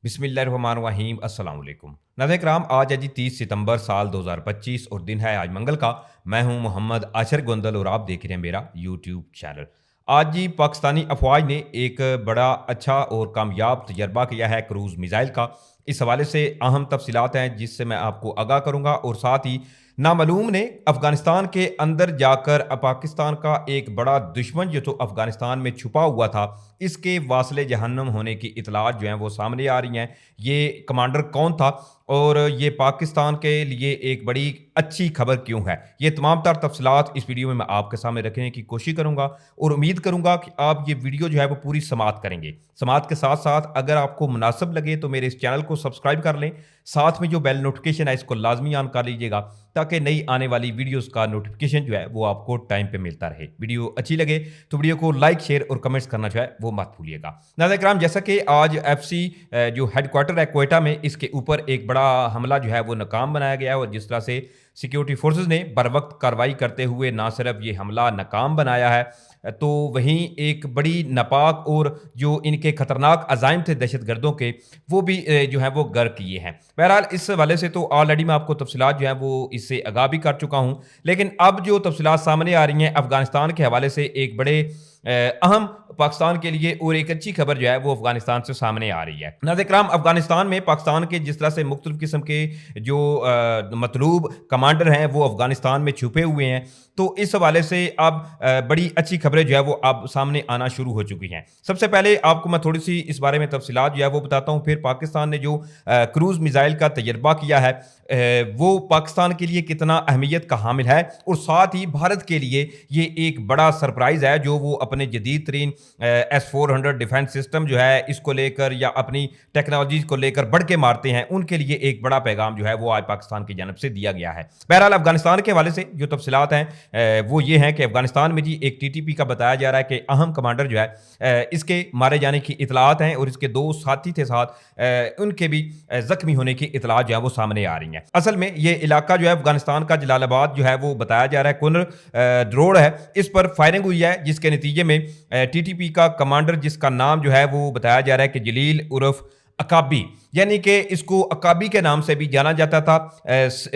बिस्मिल्लाहिर्रहमानिर्रहीम अस्सलाम वालेकुम। नाज़रीन कराम, आज है जी 30 सितंबर साल 2025 और दिन है आज मंगल का। मैं हूं मोहम्मद आशर गोंदल और आप देख रहे हैं मेरा यूट्यूब चैनल। आज जी पाकिस्तानी अफवाज ने एक बड़ा अच्छा और कामयाब तजर्बा किया है क्रूज़ मिज़ाइल का। इस हवाले से अहम तफसीलात हैं जिससे मैं आपको आगाह करूंगा, और साथ ही नामालूम ने अफगानिस्तान के अंदर जाकर पाकिस्तान का एक बड़ा दुश्मन जो तो अफगानिस्तान में छुपा हुआ था, इसके वासले जहन्नुम होने की इतलात जो हैं वो सामने आ रही हैं। ये कमांडर कौन था और ये पाकिस्तान के लिए एक बड़ी अच्छी खबर क्यों है, ये तमाम तर तफसीलात इस वीडियो में मैं आपके सामने रखने की कोशिश करूंगा, और उम्मीद करूंगा कि आप ये वीडियो जो है वो पूरी समात करेंगे। समात के साथ साथ अगर आपको मुनासिब लगे तो मेरे इस चैनल को सब्सक्राइब कर लें, साथ में जो बेल नोटिफिकेशन है इसको लाजमी ऑन कर लीजिएगा, ताकि नई आने वाली वीडियोस का नोटिफिकेशन जो है वो आपको टाइम पे मिलता रहे। वीडियो अच्छी लगे तो वीडियो को लाइक, शेयर और कमेंट्स करना जो है वो मत भूलिएगा। नाज़रीन कराम, जैसा कि आज एफसी जो हेडक्वार्टर है क्वेटा में, इसके ऊपर एक बड़ा हमला जो है वो नाकाम बनाया गया है, और जिस तरह से सिक्योरिटी फोर्सेस ने बर वक्त कार्रवाई करते हुए ना सिर्फ ये हमला नाकाम बनाया है, तो वहीं एक बड़ी नापाक और जो इनके खतरनाक अजाइम थे दहशत गर्दों के, वो भी जो है वो गर्क किए हैं। बहरहाल इस हवाले से तो ऑलरेडी मैं आपको तफसीलात जो है वो इससे आगाह भी कर चुका हूँ, लेकिन अब जो तफसीलात सामने आ रही हैं अफगानिस्तान के हवाले से, एक बड़े अहम पाकिस्तान के लिए और एक अच्छी खबर जो है वो अफगानिस्तान से सामने आ रही है। नाज़रीन कराम, अफगानिस्तान में पाकिस्तान के जिस तरह से मुख्तलिफ किस्म के जो मतलूब कमांडर हैं वो अफगानिस्तान में छुपे हुए हैं, तो इस हवाले से अब बड़ी अच्छी खबरें जो है वो अब सामने आना शुरू हो चुकी हैं। सबसे पहले आपको मैं थोड़ी सी इस बारे में तफसीलात जो है वो बताता हूँ, फिर पाकिस्तान ने जो क्रूज़ मिज़ाइल का तजर्बा किया है वो पाकिस्तान के लिए कितना अहमियत का हामिल है, और साथ ही भारत के लिए ये एक बड़ा सरप्राइज़ है जो वो अपने जदीद तरीन S-400 डिफेंस सिस्टम जो है इसको लेकर या अपनी टेक्नोलॉजी को लेकर बढ़ के मारते हैं, उनके लिए एक बड़ा पैगाम जो है वो आज पाकिस्तान की जानब से दिया गया है। बहरहाल अफगानिस्तान के हवाले से जो तफसीलात हैं वो ये हैं कि अफगानिस्तान में जी एक TTP का बताया जा रहा है कि अहम कमांडर जो है इसके मारे जाने की इतलात हैं, और इसके दो साथी थे साथ, उनके भी जख्मी होने की इतलात जो है वो सामने आ रही हैं। असल में ये इलाका जो है अफगानिस्तान का जलालाबाद जो है वो बताया जा रहा है कुनर रोड है, इस पर फायरिंग हुई है, जिसके नतीजे में TTP का कमांडर जिसका नाम जो है वो बताया जा रहा है कि जलील उर्फ अकाबी, यानी कि इसको अकाबी के नाम से भी जाना जाता था।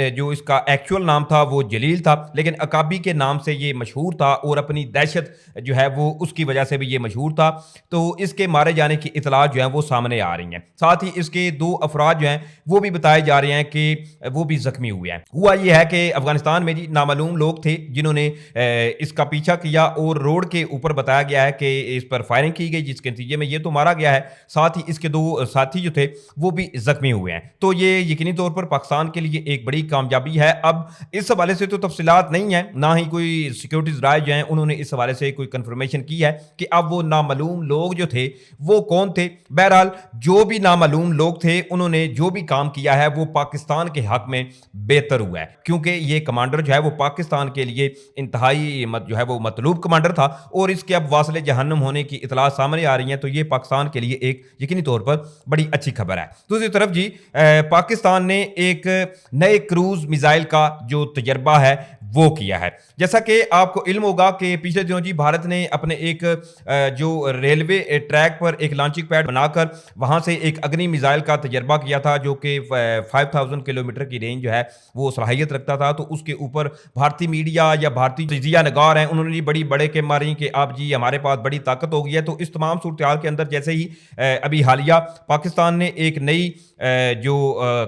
जो इसका एक्चुअल नाम था वो जलील था, लेकिन अकाबी के नाम से ये मशहूर था, और अपनी दहशत जो है वो उसकी वजह से भी ये मशहूर था। तो इसके मारे जाने की इतलात जो है वो सामने आ रही हैं। साथ ही इसके दो अफराद जो हैं वो भी बताए जा रहे हैं कि वो भी जख्मी हुए हैं। हुआ ये है कि अफगानिस्तान में जी नामालूम लोग थे जिन्होंने इसका पीछा किया, और रोड के ऊपर बताया गया है कि इस पर फायरिंग की गई, जिसके नतीजे में ये तो मारा गया है, साथ ही इसके दो साथी जो थे वो भी जख्मी हुए हैं। तो ये यकीनी तौर पर पाकिस्तान के लिए एक बड़ी कामयाबी है। अब इस हवाले से तो तफसीलात नहीं है, ना ही कोई सिक्योरिटीज राय जो हैं उन्होंने इस हवाले से कोई कंफर्मेशन की है कि अब वो नामालूम लोग जो थे वो कौन थे। बहरहाल जो भी नामालूम लोग थे उन्होंने जो भी काम किया है वो पाकिस्तान के हक में बेहतर हुआ है, क्योंकि ये कमांडर जो है वो पाकिस्तान के लिए इंतहाई जो है वो मतलूब कमांडर था, और इसके अब वासले जहन्नुम होने की इतला सामने आ रही हैं। तो ये पाकिस्तान के लिए एक यकीनी तौर पर बड़ी अच्छी खबर है। दूसरी तरफ जी पाकिस्तान ने एक नए क्रूज मिसाइल का जो तजर्बा है वो किया है। जैसा कि आपको इल्म होगा कि पिछले दिनों जी भारत ने अपने एक जो रेलवे ट्रैक पर एक लॉन्चिंग पैड बनाकर वहां से एक अग्नि मिसाइल का तजर्बा किया था, जो कि 5000 किलोमीटर की रेंज जो है वो सलाहियत रखता था। तो उसके ऊपर भारतीय मीडिया या भारतीय तजिया नगार हैं, उन्होंने बड़ी बड़े के मारी कि आप जी हमारे पास बड़ी ताकत हो गई है। तो इस तमाम सूरत के अंदर जैसे ही अभी हालिया पाकिस्तान ने एक नई जो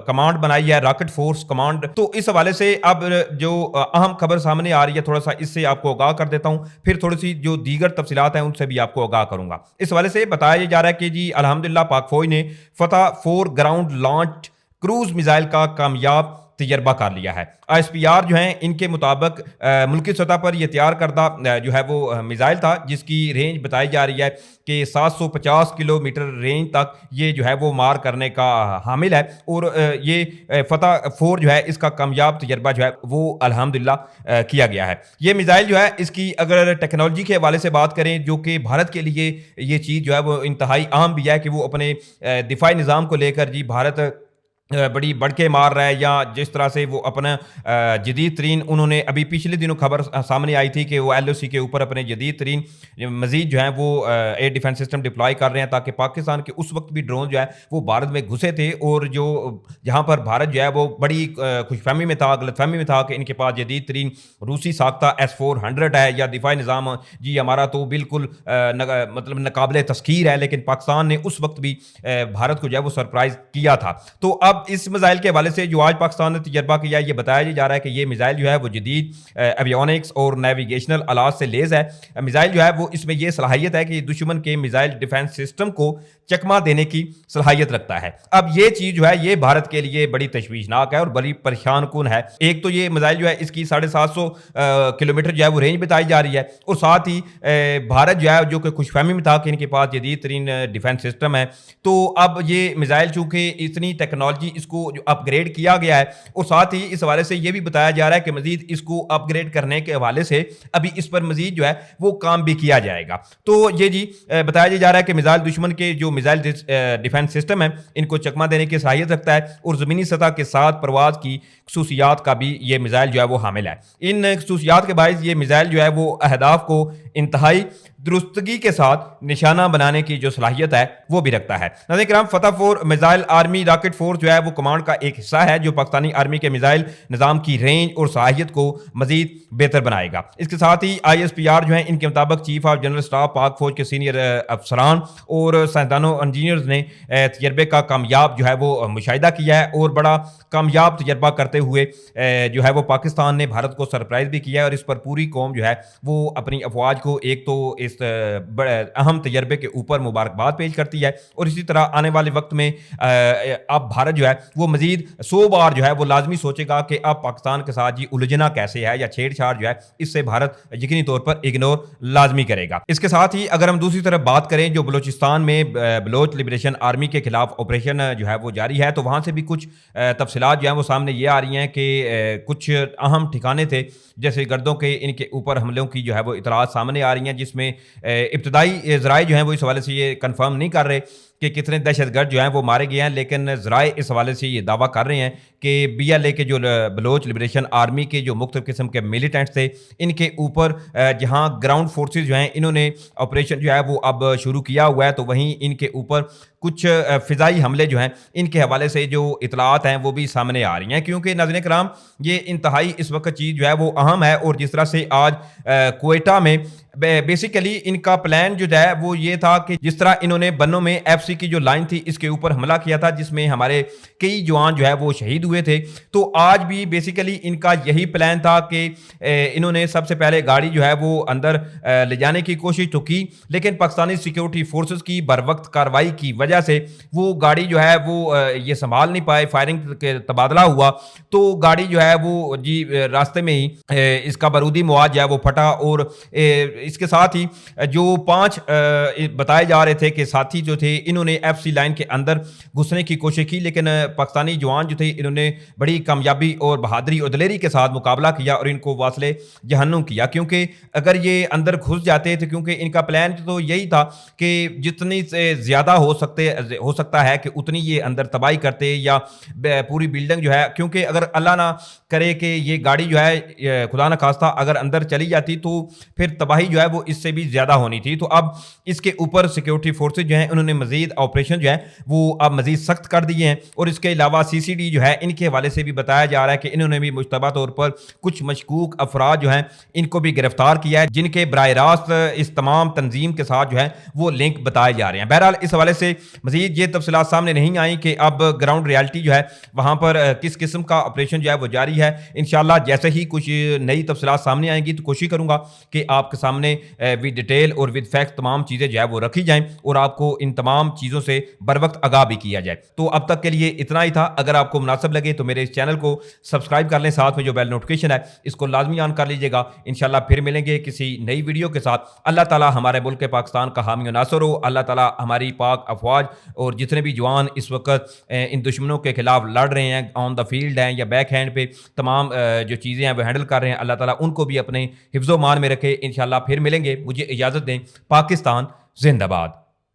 कमांड बनाई है, रॉकेट फोर्स कमांड, तो इस हवाले से अब जो अहम खबर सामने आ रही है, थोड़ा सा इससे आपको आगाह कर देता हूं, फिर थोड़ी सी जो दीगर तफसीलात हैं उनसे भी आपको आगाह करूंगा। इस हवाले से बताया जा रहा है कि जी अल्हम्दुलिल्लाह पाक फौज ने फतह 4 ग्राउंड लॉन्च क्रूज मिसाइल का कामयाब तजर्बा कर लिया है। ISPR जो हैं इनके मुताबिक मुल्की सतह पर यह तैयार करदा जो है वो मिसाइल था, जिसकी रेंज बताई जा रही है कि 750 किलोमीटर रेंज तक ये जो है वो मार करने का हामिल है। और ये फतह 4 जो है इसका कामयाब तजर्बा जो है वो अल्हम्दुलिल्लाह किया गया है। ये मिसाइल जो है इसकी अगर टेक्नोलॉजी के हवाले से बात करें, जो कि भारत के लिए ये चीज़ जो है वो इंतहाई अहम भी है कि वो अपने दिफाई निज़ाम को लेकर जी भारत बड़ी बढ़ के मार रहा है, या जिस तरह से वो अपना जदीद तरीन, उन्होंने अभी पिछले दिनों खबर सामने आई थी कि वो एलओसी के ऊपर अपने जदीद तरीन मजीद जो है वो एयर डिफेंस सिस्टम डिप्लॉय कर रहे हैं, ताकि पाकिस्तान के उस वक्त भी ड्रोन जो है वो भारत में घुसे थे, और जो जहाँ पर भारत जो है वो बड़ी खुशफहमी में था, गलतफहमी में था कि इनके पास जदीद तरीन रूसी साख्ता S-400 है या दिफाई निज़ाम जी हमारा तो बिल्कुल मतलब नाकाबिले तस्खीर है, लेकिन पाकिस्तान ने उस वक्त भी भारत को जो है वो सरप्राइज किया था। तो अब इस मिसाइल के हवाले से जो आज पाकिस्तान ने तजर्बा किया, ये बताया जा रहा है कि ये मिसाइल जो है वो जदीद एवियोनिक्स और नेविगेशनल आलात से लेस है। मिसाइल जो है वो इसमें यह सलाहियत है कि दुश्मन के मिसाइल डिफेंस सिस्टम को चकमा देने की सलाहियत रखता है। अब ये चीज जो है ये भारत के लिए बड़ी तशवीशनाक है और बड़ी परेशान कुन है। एक तो ये मिसाइल जो है इसकी 750 किलोमीटर जो है वो रेंज बताई जा रही है, और साथ ही भारत जो है जो कि खुशफहमी में था कि इनके पास जदीद तरीन डिफेंस सिस्टम है। तो अब ये मिसाइल चूंकि इतनी टेक्नोलॉजी इसको जो अपग्रेड किया गया है, और साथ ही इस हवाले से यह भी बताया जा रहा है कि मजीद इसको अपग्रेड करने के हवाले से अभी इस पर मजीद जो है वो काम भी किया जाएगा। तो ये जी बताया जा रहा है कि मिसाइल दुश्मन के जो मिसाइल डिफेंस सिस्टम है इनको चकमा देने की सलाहियत रखता है, और ज़मीनी सतह के साथ परवाज की खसूसियात का भी ये मिसाइल जो है वो हामिल है। इन खसूसियात के बायस ये मिसाइल जो है वो अहदाफ को इंतहाई दुरुस्तगी के साथ निशाना बनाने की जो सलाहियत है वो भी रखता है। नाज़रीन किराम, फतह four missile army rocket force जो है वो कमांड का एक हिस्सा है जो पाकिस्तानी आर्मी के मिसाइल निज़ाम की रेंज और सलाहियत को मजीद बेहतर बनाएगा। इसके साथ ही ISPR जो है इनके मुताबिक चीफ ऑफ जनरल स्टाफ पाक फौज के सीनियर अफसरान और साइंसदानों इंजीनियर्स ने तजर्बे का कामयाब जो है वो मुशाहिदा किया है, और बड़ा कामयाब तजर्बा करते हुए जो है वो पाकिस्तान ने भारत को सरप्राइज भी किया है, और इस पर पूरी कौम जो है वो अपनी अफवाज को एक तो इस बड़े अहम तजर्बे के ऊपर मुबारकबाद पेश करती है, और इसी तरह आने वाले वक्त में अब भारत जो है वो मजीद 100 बार जो है वो लाजमी सोचेगा कि अब पाकिस्तान के साथ जी उलझना कैसे है या छेड़छाड़ जो है इससे भारत यकीनी तौर पर इग्नोर लाजमी करेगा। इसके साथ ही अगर हम दूसरी तरफ बात करें, जो बलोचिस्तान में बलोच लिबरेशन आर्मी के खिलाफ ऑपरेशन जो है वो जारी है, तो वहाँ से भी कुछ तफसीलात जो है वो सामने ये आ रही हैं कि कुछ अहम ठिकाने थे जैसे गर्दों के इनके ऊपर हमलों की जो है वो इतलात सामने आ रही हैं, जिसमें इब्तदाई ज़राए जो हैं वो इस हवाले से ये कंफर्म नहीं कर रहे कि कितने दहशतगर्द जो हैं वो मारे गए हैं, लेकिन ज़राए इस हवाले से ये दावा कर रहे हैं कि BLA के जो बलोच लिबरेशन आर्मी के जो मुख्तलिफ किस्म के मिलिटेंट्स थे इनके ऊपर जहां ग्राउंड फोर्सेज जो हैं इन्होंने ऑपरेशन जो है वो अब शुरू किया हुआ है, तो वहीं इनके ऊपर कुछ फ़िज़ाई हमले जो हैं इनके हवाले से जो इतलात हैं वो भी सामने आ रही हैं, क्योंकि नाज़रीन कराम ये इंतहाई इस वक्त चीज़ जो है वो अहम है। और जिस तरह से आज क्वेटा में बेसिकली इनका प्लान जो है वो ये था कि जिस तरह इन्होंने बन्नों में FC की जो लाइन थी इसके ऊपर हमला किया था जिसमें हमारे कई जवान जो है वो शहीद हुए थे, तो आज भी बेसिकली इनका यही प्लान था कि इन्होंने सबसे पहले गाड़ी जो है वो अंदर ले जाने की कोशिश तो की, लेकिन पाकिस्तानी सिक्योरिटी फोर्सेस की बर वक्त कार्रवाई की वजह से वो गाड़ी जो है वो ये संभाल नहीं पाए, फायरिंग के तबादला हुआ, तो गाड़ी जो है वो जी रास्ते में ही इसका बारूदी मवाद जो है वो फटा। और इसके साथ ही जो 5 बताए जा रहे थे कि साथी जो थे इन्होंने FC लाइन के अंदर घुसने की कोशिश की, लेकिन पाकिस्तानी जवान जो थे इन्होंने बड़ी कामयाबी और बहादुरी और दलेरी के साथ मुकाबला किया और इनको वासले जहन्नुम किया, क्योंकि अगर ये अंदर घुस जाते थे, क्योंकि इनका प्लान तो यही था कि जितनी से ज़्यादा हो सकता है कि उतनी ये अंदर तबाही करते या पूरी बिल्डिंग जो है, क्योंकि अगर अल्लाह ना करे कि ये गाड़ी जो है खुदा न खास्ता अगर अंदर चली जाती तो फिर तबाही जो है वो इससे भी ज़्यादा होनी थी। तो अब इसके ऊपर सिक्योरिटी फोर्सेज जो हैं उन्होंने मजीद ऑपरेशन जो है वो अब मजीद सख्त कर दिए हैं, और इसके अलावा CCD जो है इनके हवाले से भी बताया जा रहा है कि इन्होंने भी मुश्तबा तौर पर कुछ मशकूक अफराद जो हैं इनको भी गिरफ्तार किया है, जिनके बराह रास्त इस तमाम तंजीम के साथ जो है वो लिंक बताए जा रहे हैं। बहरहाल इस हवाले से मजीद ये तफसीलात सामने नहीं आई कि अब ग्राउंड रियलिटी जो है वहाँ पर किस किस्म का ऑपरेशन जो है वो जारी है। इंशाल्लाह जैसे ही कुछ नई तफसीलात सामने आएंगी तो कोशिश करूँगा कि आपके सामने विद डिटेल और विद फैक्ट तमाम चीज़ें जो है वो रखी जाएं और आपको इन तमाम चीज़ों से बर वक्त आगाह भी किया जाए। तो अब तक के लिए इतना ही था। अगर आपको मुनासिब लगे तो मेरे इस चैनल को सब्सक्राइब कर लें, साथ में जो बेल नोटिफिकेशन है इसको लाजमी ऑन कर लीजिएगा। इंशाल्लाह फिर मिलेंगे किसी नई वीडियो के साथ। अल्लाह ताला हमारे मुल्क के पाकिस्तान का हामी और नासर हो। अल्लाह ताला हमारी पाक अफवाज और जितने भी जवान इस वक्त इन दुश्मनों के खिलाफ लड़ रहे हैं, ऑन द फील्ड हैं या बैक हैंड पे तमाम जो चीज़ें हैं वो हैंडल कर रहे हैं, अल्लाह ताला उनको भी अपने हिफ्ज़ो मान में रखे। इंशाल्लाह फिर मिलेंगे। मुझे इजाज़त दें। पाकिस्तान जिंदाबाद।